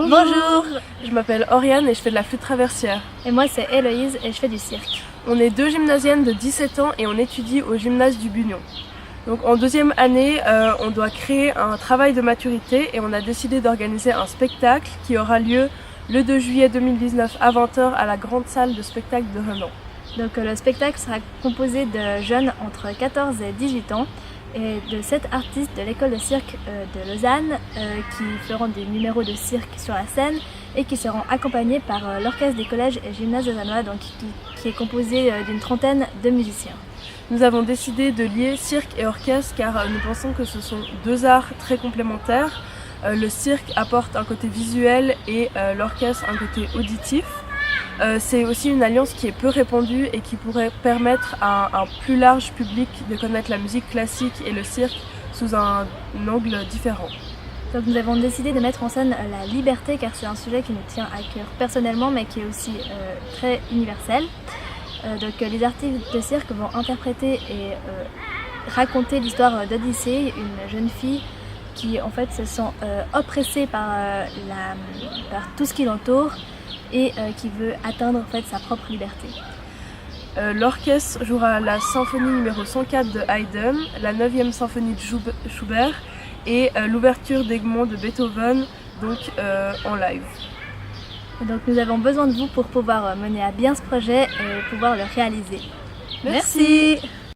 Bonjour. Je m'appelle Oriane et je fais de la flûte traversière. Et moi c'est Héloïse et je fais du cirque. On est deux gymnasiennes de 17 ans et on étudie au gymnase du Bunion. Donc en deuxième année, on doit créer un travail de maturité et on a décidé d'organiser un spectacle qui aura lieu le 2 juillet 2019 à 20h à la grande salle de spectacle de Renan. Donc le spectacle sera composé de jeunes entre 14 et 18 ans et de 7 artistes de l'école de cirque de Lausanne qui feront des numéros de cirque sur la scène et qui seront accompagnés par l'orchestre des collèges et gymnases lausannois, donc qui est composé d'une trentaine de musiciens. Nous avons décidé de lier cirque et orchestre car nous pensons que ce sont deux arts très complémentaires. Le cirque apporte un côté visuel et l'orchestre un côté auditif. C'est aussi une alliance qui est peu répandue et qui pourrait permettre à un plus large public de connaître la musique classique et le cirque sous un angle différent. Donc nous avons décidé de mettre en scène la liberté car c'est un sujet qui nous tient à cœur personnellement mais qui est aussi très universel. Donc les artistes de cirque vont interpréter et raconter l'histoire d'Odyssée, une jeune fille qui en fait se sent oppressée par tout ce qui l'entoure et qui veut atteindre en fait sa propre liberté. L'orchestre jouera la symphonie numéro 104 de Haydn, la 9e symphonie de Schubert et l'ouverture d'Egmont de Beethoven, donc en live. Et donc nous avons besoin de vous pour pouvoir mener à bien ce projet et pouvoir le réaliser. Merci.